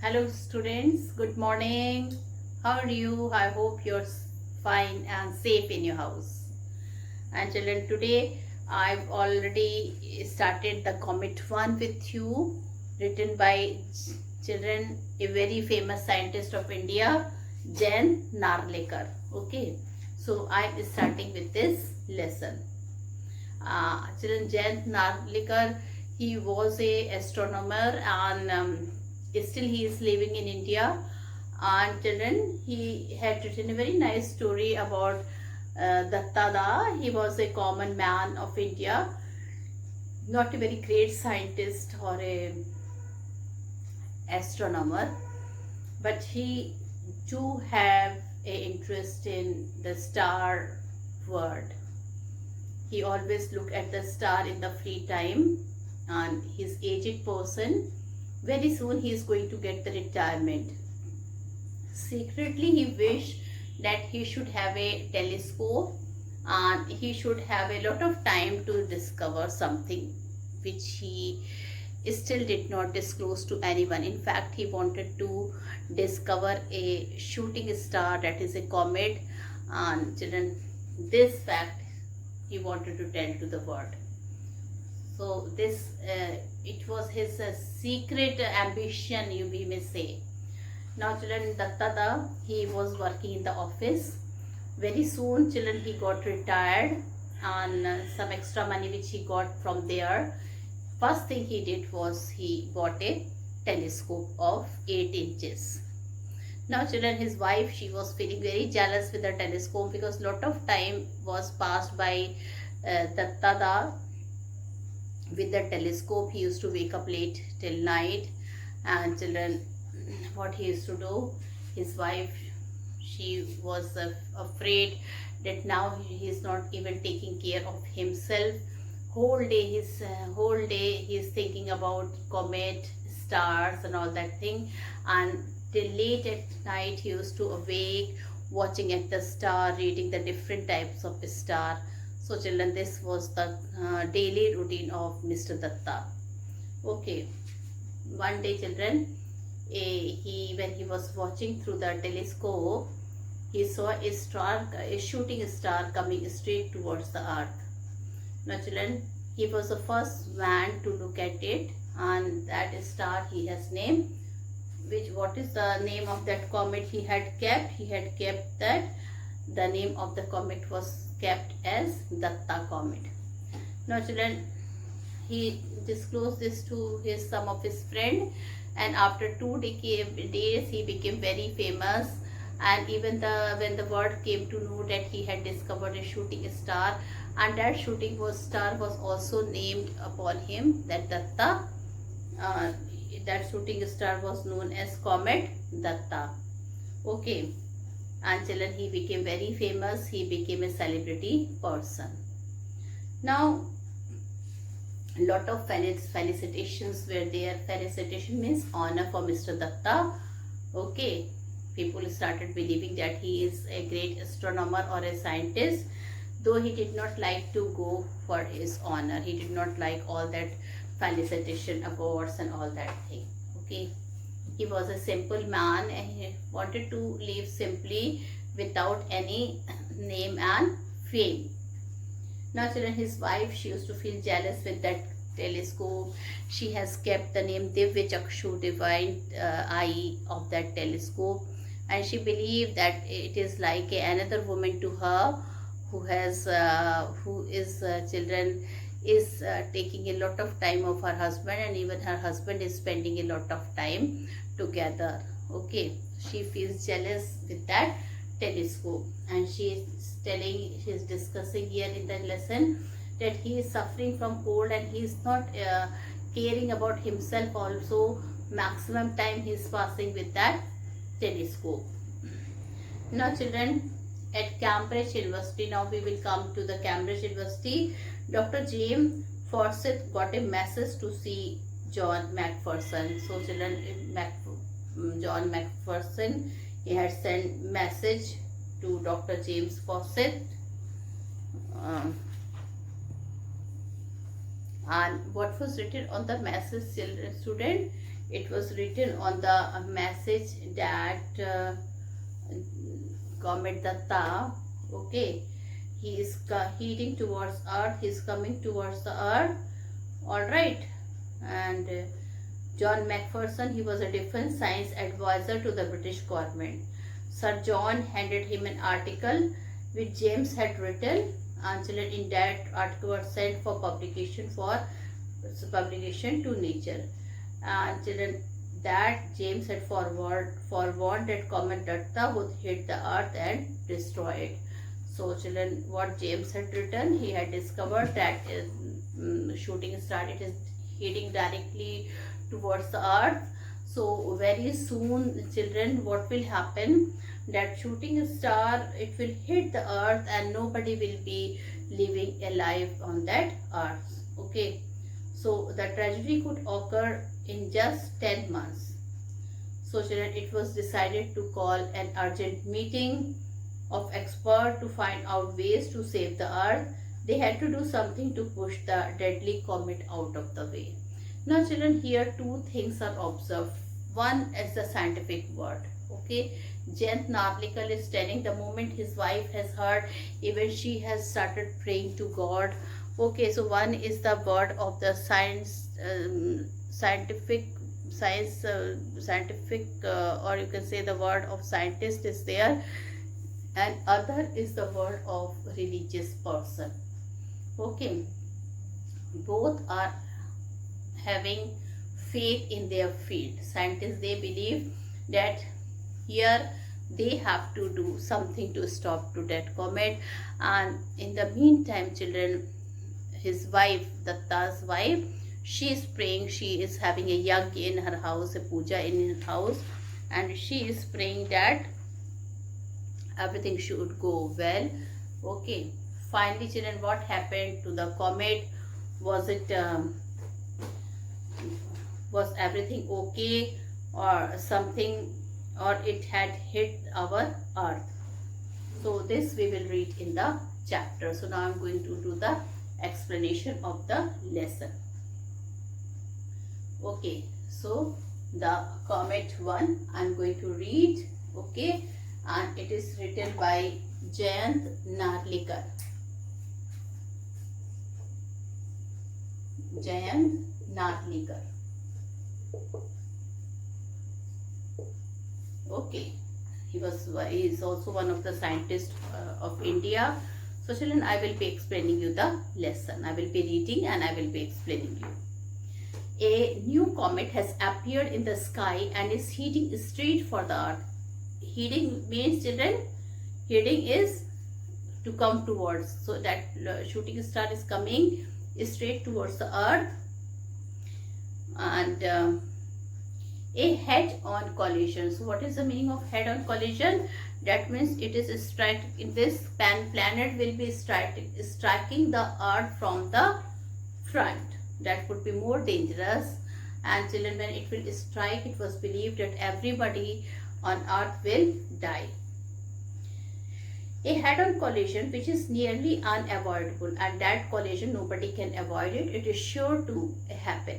Hello students, good morning. How are you? I hope you're fine and safe in your house. And children, today I've already started the Comet 1 with you, written by children, a very famous scientist of India, Jan Narlekar. Okay, so I'm starting with this lesson. Children, Jan Narlikar, he was a astronomer and still he is living in India. And children, he had written a very nice story about Dattada. He was a common man of India, not a very great scientist or a astronomer, but he do have a interest in the star world. He always look at the star in the free time, and his aged person, very soon he is going to get the retirement. Secretly he wished that he should have a telescope and he should have a lot of time to discover something which he still did not disclose to anyone. In fact, he wanted to discover a shooting star, that is a comet, and children, this fact he wanted to tell to the world. So this it was his secret ambition, we may say. Now children, Dattada, he was working in the office. Very soon children, he got retired, and some extra money which he got from there, first thing he did was he bought a telescope of 8 inches. Now children, his wife, she was feeling very jealous with the telescope because lot of time was passed by Dattada with the telescope. He used to wake up late till night, and children, what he used to do, his wife, she was afraid that now he is not even taking care of himself. Whole day he is thinking about comet, stars and all that thing, and till late at night he used to awake watching at the star, reading the different types of star. So children, this was the daily routine of Mr. Datta. Okay, one day children, when he was watching through the telescope, he saw a shooting star coming straight towards the earth. Now children, he was the first man to look at it, and that star he has named. What is the name of that comet he had kept? He had kept that the name of the comet was kept as Datta comet. Now children, he disclosed this to some of his friend, and after 2 days he became very famous. And even when the world came to know that he had discovered a shooting star, and that shooting star was also named upon him, that Datta, that shooting star was known as Comet Datta. Okay, and children, he became very famous. He became a celebrity person. Now, lot of felicitations were there. Felicitation means honor for Mr. Datta. Okay, people started believing that he is a great astronomer or a scientist, though he did not like to go for his honor. He did not like all that felicitation, awards and all that thing. Okay, he was a simple man and he wanted to live simply without any name and fame. Now children, his wife, she used to feel jealous with that telescope. She has kept the name Divya Chakshu, divine eye of that telescope, and she believed that it is like another woman to her, who is children, is taking a lot of time of her husband, and even her husband is spending a lot of time together. Okay, she feels jealous with that telescope, and she is discussing here in the lesson that he is suffering from cold and he is not caring about himself also. Maximum time he is passing with that telescope. Now children, at Cambridge University, now we will come to the Cambridge University, Dr. James Forsyth got a message to see John Macpherson. So children, John Macpherson, he had sent message to Dr. James Forsyth. And what was written on the message, student? It was written on the message that comet Datta, okay, he is heading towards Earth. He is coming towards the Earth. All right, and John Macpherson, he was a defense science advisor to the British government. Sir John handed him an article which James had written, and in that article was sent for publication to Nature. And that James had forewarned that comet Datta would hit the earth and destroy it. So children, what James had written, he had discovered that shooting star, it is heading directly towards the earth. So very soon children, what will happen, that shooting star, it will hit the earth and nobody will be living alive on that earth. Okay, so the tragedy could occur in just 10 months. So children, it was decided to call an urgent meeting of experts to find out ways to save the earth. They had to do something to push the deadly comet out of the way. Now children, here two things are observed. One is the scientific word. Okay, Jayant Narlikar is telling the moment his wife has heard, even she has started praying to God. Okay, so one is the word of the scientific, or you can say the word of scientist is there, and other is the word of religious person. Okay, both are having faith in their field. Scientists, they believe that here they have to do something to stop to that comet, and in the meantime children, his wife, Datta's wife, she is praying. She is having a yagya in her house, a puja in her house, and she is praying that everything should go well. Okay, finally children, what happened to the comet? Was everything okay, or something, or it had hit our earth? So this we will read in the chapter. So now I am going to do the explanation of the lesson. Okay, so the comet 1 I am going to read. Okay, and it is written by Jayant Narlikar. Jayant Narlikar. Okay, he is also one of the scientists of India. So children, I will be explaining you the lesson. I will be reading and I will be explaining you. A new comet has appeared in the sky and is heading straight for the earth. Heading means children, heading is to come towards. So that shooting star is coming straight towards the earth, and a head-on collision. So what is the meaning of head-on collision? That means it is striking, this planet will be striking the earth from the front. That would be more dangerous. And children, when it will strike, it was believed that everybody on earth will die. A head-on collision which is nearly unavoidable, and that collision nobody can avoid it, it is sure to happen,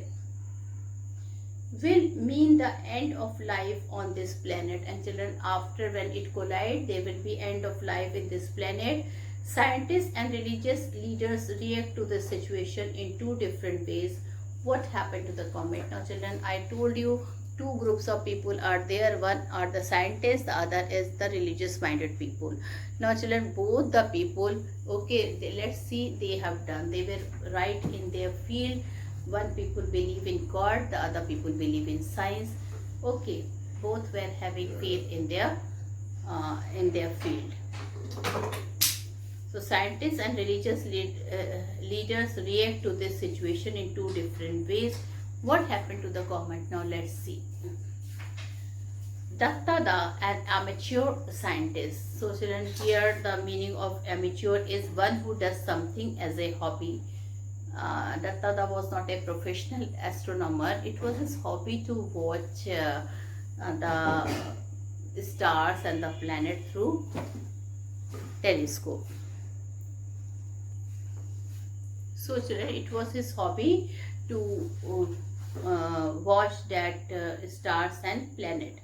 will mean the end of life on this planet. And children, after when it collides, there will be end of life in this planet. Scientists and religious leaders react to the situation in two different ways. What happened to the comet? Now children, I told you two groups of people are there. One are the scientists, the other is the religious minded people. Now children, both the people, okay, let's see, they have done, they were right in their field. One people believe in God, the other people believe in science. Okay, both were having faith in their field. So scientists and religious leaders react to this situation in two different ways. What happened to the comet? Now let's see. Datta, an amateur scientist. So children, here the meaning of amateur is one who does something as a hobby. Datta was not a professional astronomer. It was his hobby to watch the stars and the planet through telescope. So children, it was his hobby to watch that stars and planet.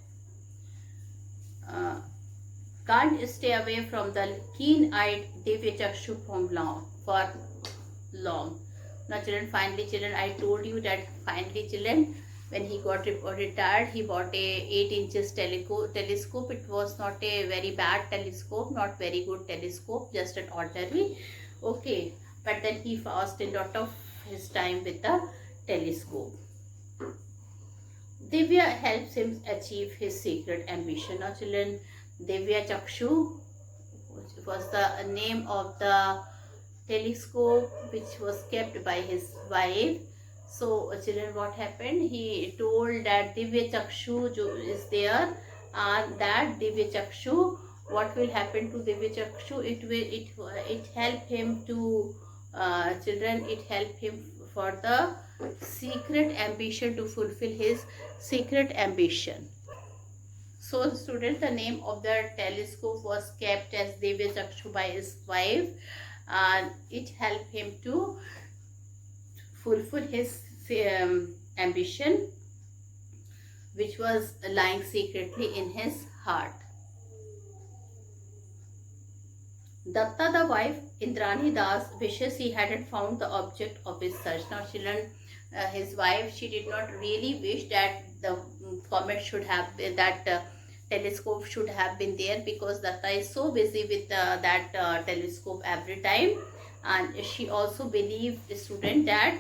Uh, can't stay away from the keen-eyed Divya Chakshu for long. Now children, finally children, I told you that finally children, when he got retired, he bought a 8 inches telescope. It was not a very bad telescope, not very good telescope, just an ordinary. Okay, but then he passed a lot of his time with the telescope. Divya helps him achieve his secret ambition. Now children, Divya Chakshu was the name of the telescope which was kept by his wife. So children, what happened? He told that Divya Chakshu is there, and that Divya Chakshu, what will happen to Divya Chakshu? It help him to children. It help him for the secret ambition, to fulfill his secret ambition. So student, the name of the telescope was kept as Divya Chakshu by his wife, and it helped him to fulfill his ambition, which was lying secretly in his heart. Datta, the wife, Indrani Das, wishes he hadn't found the object of his search. Now children, his wife, she did not really wish that the comet should have been, that telescope should have been there, because Datta is so busy with that telescope every time. And she also believed, the student, that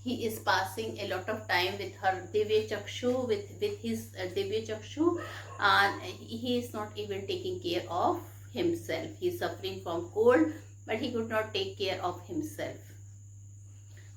he is passing a lot of time with her Divya Chakshu, with his Divya Chakshu, and he is not even taking care of himself. He is suffering from cold, but he could not take care of himself.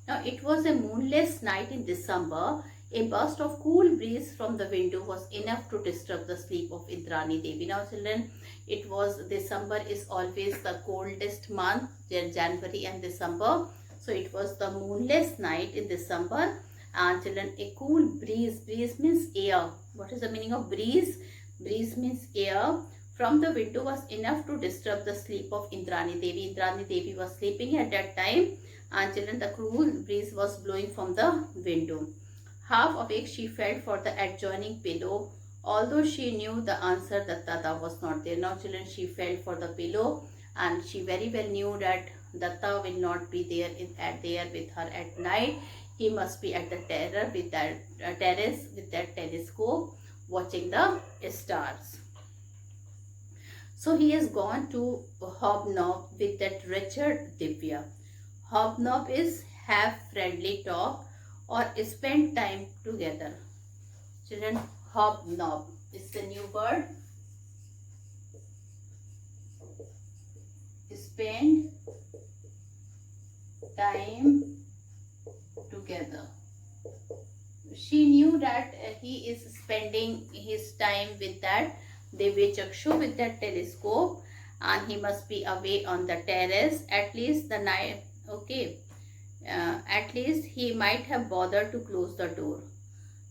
Now it was a moonless night in December. A burst of cool breeze from the window was enough to disturb the sleep of Indrani Devi. Now children, it was December is always the coldest month, January and December. So it was the moonless night in December, and children, a cool breeze. Breeze means air. What is the meaning of breeze? Breeze means air. From the window was enough to disturb the sleep of Indrani Devi. Indrani Devi was sleeping at that time, and children, the cool breeze was blowing from the window. Half awake, she felt for the adjoining pillow, although she knew the answer that Datta was not there. Now children, she felt for the pillow, and she very well knew that Datta will not be there there with her at night. He must be at the terrace with that telescope, watching the stars. So he has gone to hobnob with that wretched Divya. Hobnob is have friendly talk or spend time together. Children, hobnob is the new word. Spend time together. She knew that he is spending his time with that Divya Chakshu, with that telescope, and he must be away on the terrace at least the night. Okay, at least he might have bothered to close the door.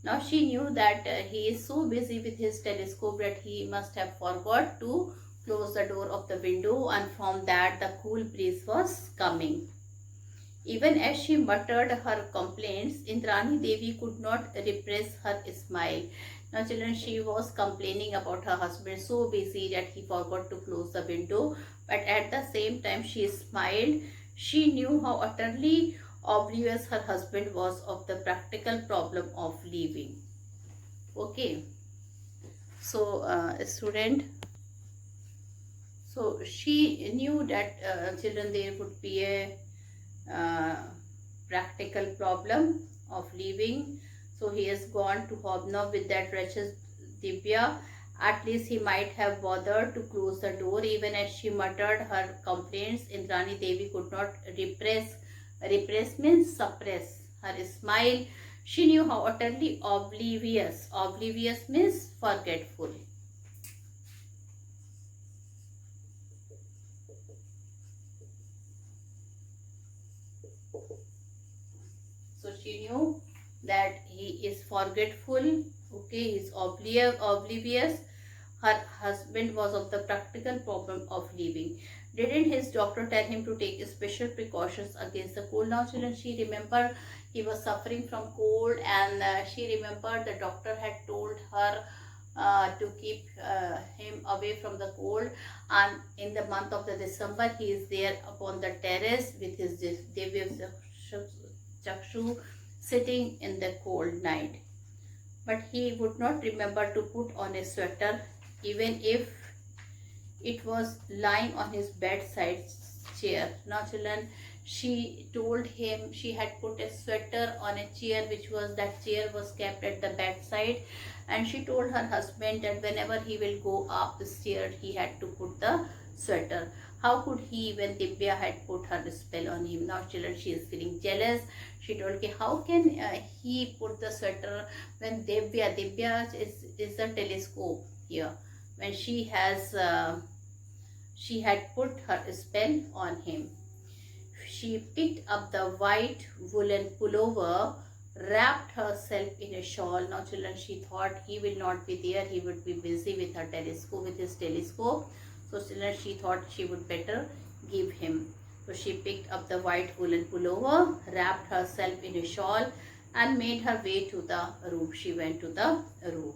Now she knew that he is so busy with his telescope that he must have forgot to close the door of the window, and from that the cool breeze was coming. Even as she muttered her complaints, Indrani Devi could not repress her smile. Now children, she was complaining about her husband, so busy that he forgot to close the window, but at the same time she smiled. She knew how utterly oblivious her husband was of the practical problem of leaving. Okay, so student, so she knew that children, there would be a practical problem of leaving. So he has gone to hobnob with that wretched Divya. At least he might have bothered to close the door. Even as she muttered her complaints, Indrani Devi could not repress means suppress her smile. She knew how utterly oblivious means forgetful. So she knew that he is forgetful. Okay, he is oblivious. Her husband was of the practical problem of leaving. Didn't his doctor tell him to take special precautions against the cold? Now children, she remember He was suffering from cold, and she remembered the doctor had told her to keep him away from the cold. And in the month of the December, he is there upon the terrace with his Divya Chakshu, sitting in the cold night. But he would not remember to put on a sweater, even if it was lying on his bedside chair. Now children, she told him she had put a sweater on a chair, which was, that chair was kept at the bedside, and she told her husband that whenever he will go up the stairs, he had to put the sweater. How could he, when Divya had put her spell on him? Now children, she is feeling jealous. She told, okay, how can he put the sweater when Divya is the telescope here, when she had put her spell on him. She picked up the white woolen pullover, wrapped herself in a shawl. Now children, she thought he will not be there, he would be busy with her telescope, with his telescope. So children, she thought she would better give him. So she picked up the white woolen pullover, wrapped herself in a shawl, and made her way to the roof. She went to the roof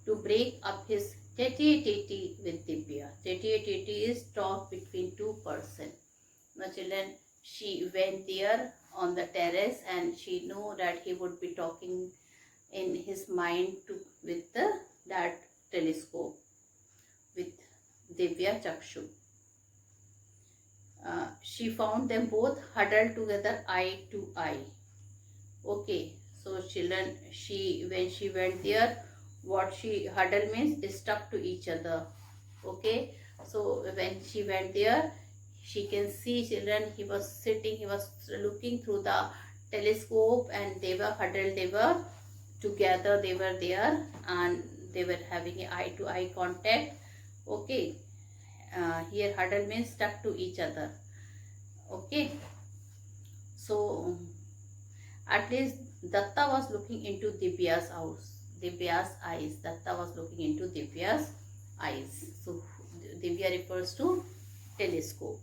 to break up his tete-a-tete with Divya. Tete-a-tete is talk between two persons. Now children, she went there on the terrace, and she knew that he would be talking in his mind with that telescope, with Divya Chakshu. She found them both huddled together, eye to eye. Okay, so children, when she went there, what she huddle means is stuck to each other. Okay, so when she went there, she can see, children, he was sitting, he was looking through the telescope, and they were huddled, they were together, they were there, and they were having an eye to eye contact. Okay, here huddle means stuck to each other. Okay, so at least Datta was looking into Divya's eyes. Datta was looking into Divya's eyes. So Divya refers to telescope.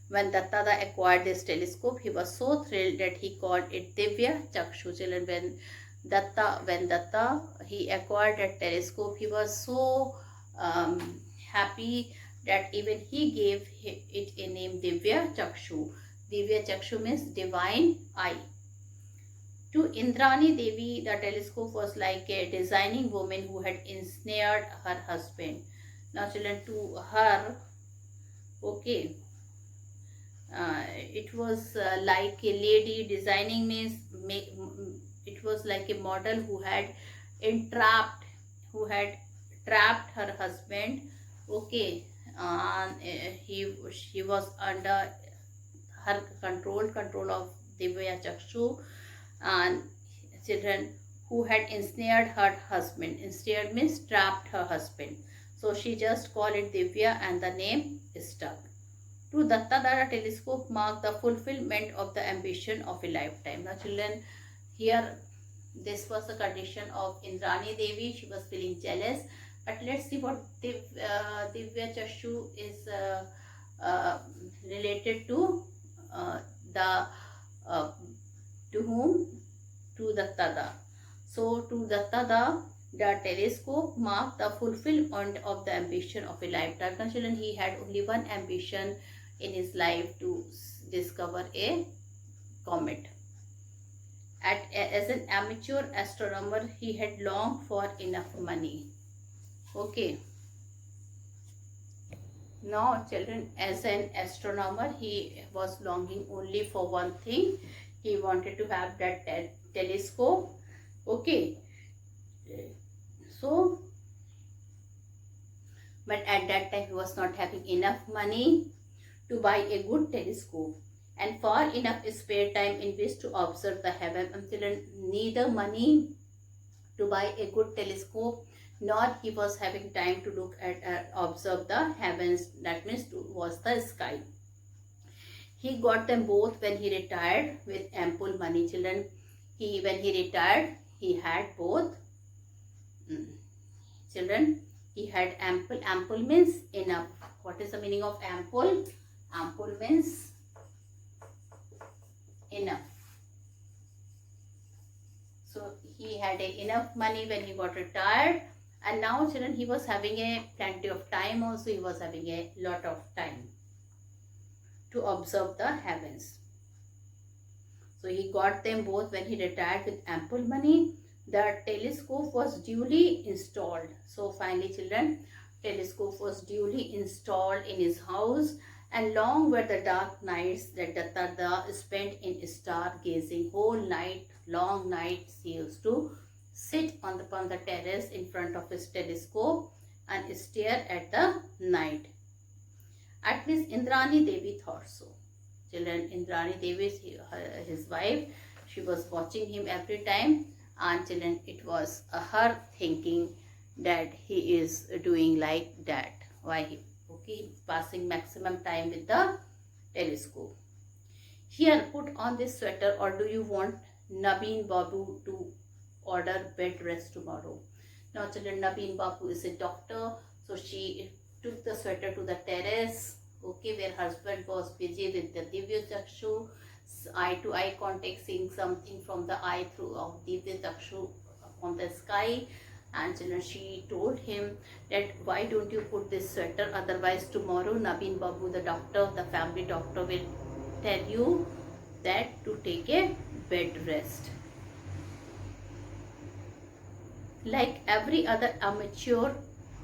When Datta acquired this telescope, he was so thrilled that he called it Divya Chakshu. Children, when Datta he acquired that telescope, he was so happy that even he gave it a name, Divya Chakshu. Divya Chakshu means divine eye. To Indrani Devi, the telescope was like a designing woman who had ensnared her husband. Now children, to her, okay, it was like a lady. Designing means it was like a model who had trapped her husband. Okay, she was under her control of Divya Chakshu, and children, who had ensnared her husband. Ensnared means trapped her husband. So she just called it Divya, and the name stuck. To Datta, the telescope marked the fulfillment of the ambition of a lifetime. Now children, here this was the condition of Indrani Devi. She was feeling jealous. But let's see what Divya Chakshu is related to to whom? To Datta. So to Datta, the telescope marked the fulfillment of the ambition of a lifetime. Now children, he had only one ambition in his life, to discover a comet. As an amateur astronomer, he had longed for enough money. Okay. Now children, as an astronomer, he was longing only for one thing. He wanted to have that telescope. Okay. So, but at that time he was not having enough money to buy a good telescope, and far enough spare time in which to observe the heaven. Until neither money to buy a good telescope, nor he was having time to look at observe the heavens. That means was the sky. He got them both when he retired with ample money. Children, when he retired, he had both. Children, he had ample. Ample means enough. What is the meaning of ample? Ample means enough. So he had enough money when he got retired, and now children, he was having a plenty of time also. He was having a lot of time to observe the heavens. So he got them both when he retired with ample money. The telescope was duly installed. So finally children, telescope was duly installed in his house, and long were the dark nights that Dattatreya spent in stargazing. Whole night, long nights he used to sit upon the terrace in front of his telescope and stare at the night. At least Indrani Devi thought so. Children, Indrani Devi is his wife. She was watching him every time, and children, it was her thinking that he is doing like that. Why he? Okay, passing maximum time with the telescope. Here, put on this sweater, or do you want Nabeen Babu to order bed rest tomorrow? Now children, Nabeen Babu is a doctor, so she took the sweater to the terrace, okay, where husband was busy with the Divya Chakshu, eye to eye contact, seeing something from the eye through of Divya Chakshu on the sky. And children, she told him that why don't you put this sweater, otherwise tomorrow Nabeen Babu, the doctor, the family doctor, will tell you that to take a bed rest. Like every other amateur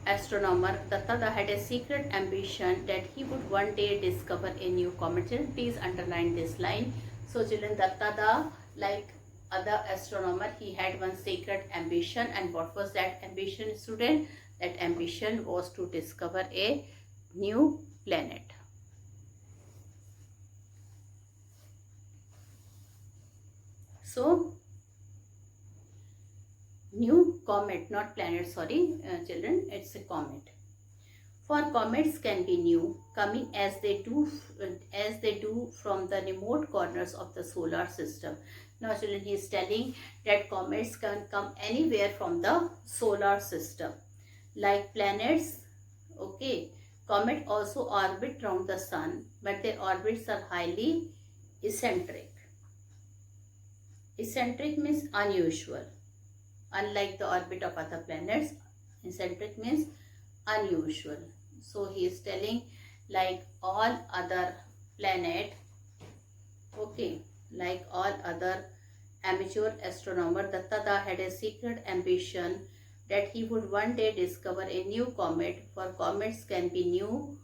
astronomer, Dattatreya had a secret ambition that he would one day discover a new comet. Children, please underline this line. So children, Dattatreya, like other astronomer, he had one secret ambition. And what was that ambition, student? That ambition was to discover a new planet. So new comet, not planet, sorry children, it's a comet. For comets can be new, coming as they do from the remote corners of the solar system. Now children, he is telling that comets can come anywhere from the solar system like planets. Okay, comet also orbit around the sun, but their orbits are highly eccentric. Eccentric means unusual. Unlike the orbit of other planets, eccentric means unusual. So he is telling, like all other planet, okay, like all other amateur astronomer, Dattatreya had a secret ambition that he would one day discover a new comet. For comets can be new,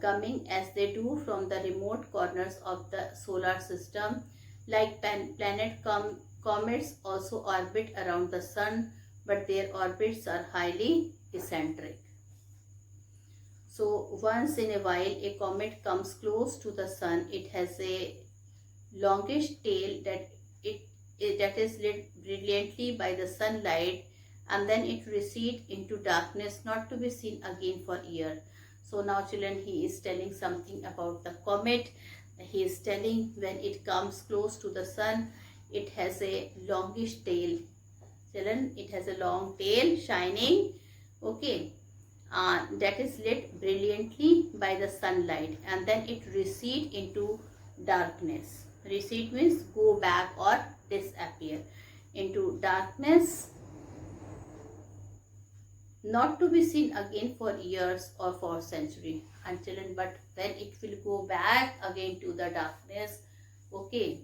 coming as they do from the remote corners of the solar system. Like comets also orbit around the sun, but their orbits are highly eccentric. So once in a while a comet comes close to the sun. It has a longish tail that is lit brilliantly by the sunlight, and then it recedes into darkness, not to be seen again for years. So now children, he is telling something about the comet. He is telling when it comes close to the sun, it has a longish tail. Children, it has a long tail shining, okay, that is lit brilliantly by the sunlight, and then it recedes into darkness. Recede means go back or disappear into darkness, not to be seen again for years or for centuries. And children, but when it will go back again to the darkness, okay.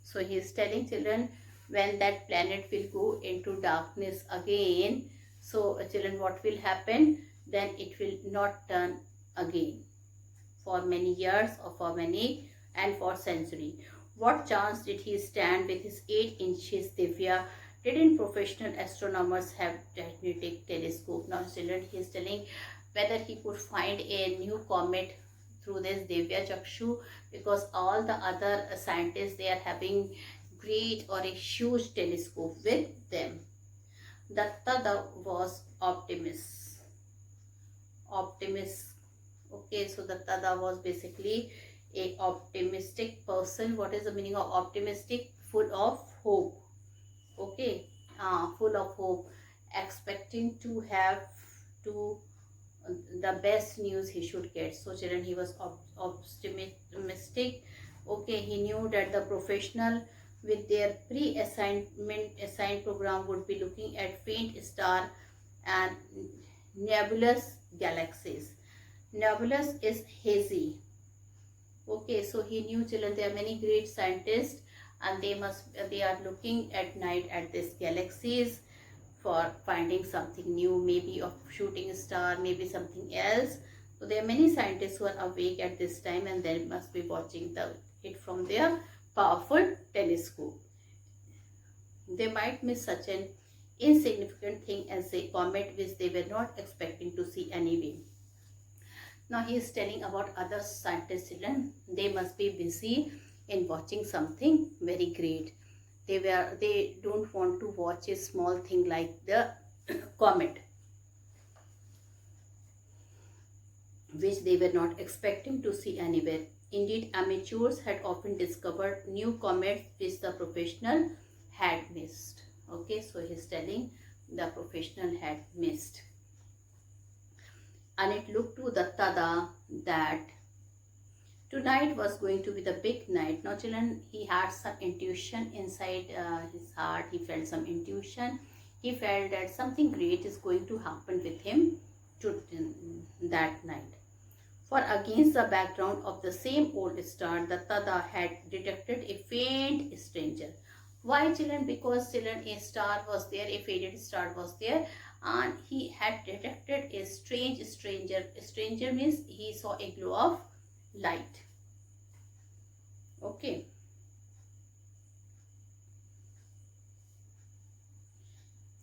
So he is telling children, when that planet will go into darkness again, so children, what will happen? Then it will not turn again for many years or for many and for century. What chance did he stand with his 8 inches Divya? Didn't professional astronomers have magnetic telescope? Now children, he is telling whether he could find a new comet through this Divya Chakshu, because all the other scientists, they are having great or a huge telescope with them. Dattatreya was optimist. Okay, so Dattatreya was basically a optimistic person. What is the meaning of optimistic? Full of hope. Okay, full of hope, expecting to have the best news he should get. So children, he was optimistic, Okay, he knew that the professional with their assigned program would be looking at faint star and nebulous galaxies. Nebulous is hazy. Okay, so he knew, children, there are many great scientists and they are looking at night at these galaxies for finding something new, maybe of shooting star, maybe something else. So there are many scientists who are awake at this time and they must be watching it from their powerful telescope. They might miss such an insignificant thing as a comet which they were not expecting to see anyway. Now he is telling about other scientists, children. They must be busy in watching something very great. They don't want to watch a small thing like the comet, which they were not expecting to see anywhere. Indeed, amateurs had often discovered new comets which the professional had missed. Okay, so he's telling the professional had missed. And it looked to the Tada that tonight was going to be the big night. Now, children, he had some intuition inside his heart. He felt some intuition. He felt that something great is going to happen with him that night. For against the background of the same old star, the Tada had detected a faint stranger. Why, children? Because, children, a star was there, a faded star was there, and he had detected a strange stranger. A stranger means he saw a glow of light. Okay.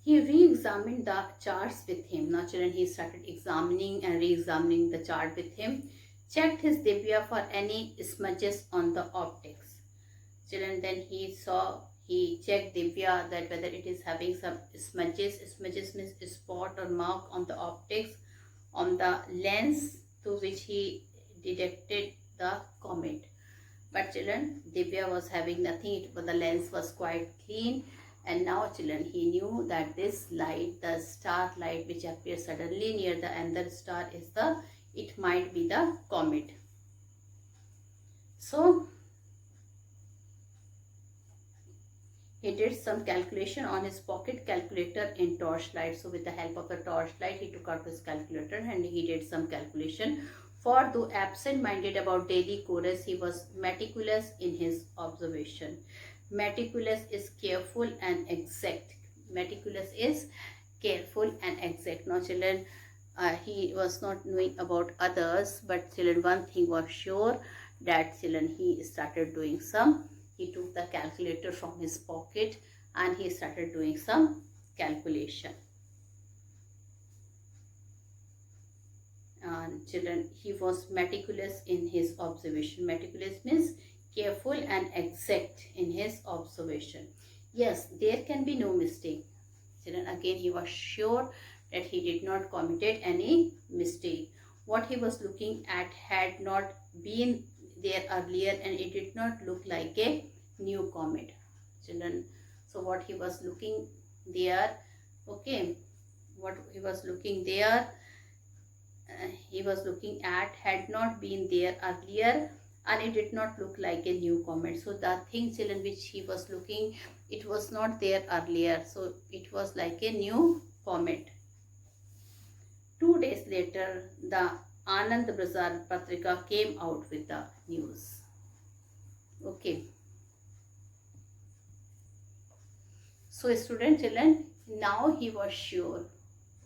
He re-examined the charts with him. Now, children, he started examining and re-examining the chart with him. Checked his Divya for any smudges on the optics. Children, then he checked Divya that whether it is having some smudges. Smudges means spot or mark on the optics, on the lens through which he detected the comet. But, children, Divya was having nothing, but the lens was quite clean. And now, children, he knew that this light, the star light which appears suddenly near the another star it might be the comet. So, he did some calculation on his pocket calculator in torchlight. So, with the help of the torchlight, he took out his calculator and he did some calculation. For though absent-minded about daily chorus, he was meticulous in his observation. Meticulous is careful and exact. Meticulous is careful and exact. Now, children, he was not knowing about others, but, children, one thing was sure, that, children, he took the calculator from his pocket and he started doing some calculation. And, children, he was meticulous in his observation. Meticulous means careful and exact in his observation. Yes, there can be no mistake. Children, again, he was sure that he did not committed any mistake. What he was looking at had not been there earlier and it did not look like a new comet. Children, so what he was looking there, okay, what he was looking there, he was looking at had not been there earlier and it did not look like a new comet. So the thing, children, which he was looking, it was not there earlier, so it was like a new comet. 2 days later, the Anand Bazar Patrika came out with the news. Okay. So, student, children, now he was sure.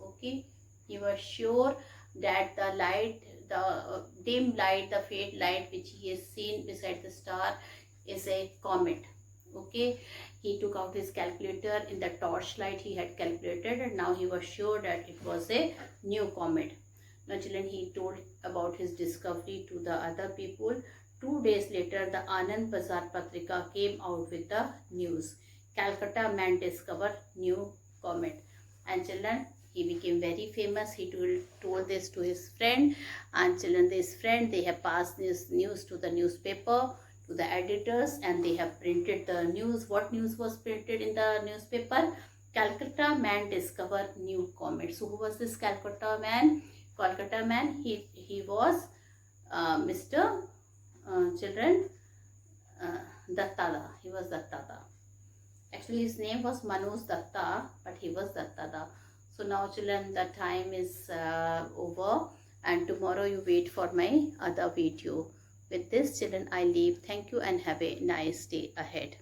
Okay, he was sure that the light, the dim light, the faint light which he has seen beside the star is a comet. Okay, he took out his calculator. In the torchlight he had calculated and now he was sure that it was a new comet. Now, children, he told about his discovery to the other people. 2 days later, the Anand Bazar Patrika came out with the news. Calcutta man discovered new comet. And, children, he became very famous. He told this to his friend, and, children, this friend, they have passed this news to the newspaper, to the editors, and they have printed the news. What news was printed in the newspaper? Calcutta man discovered new comet. So who was this Calcutta man? He was Mr. Children, Dattada. He was Dattada. Actually, his name was Manoj Datta, but he was Dattada. So now, children, the time is over, and tomorrow you wait for my other video. With this, children, I leave. Thank you and have a nice day ahead.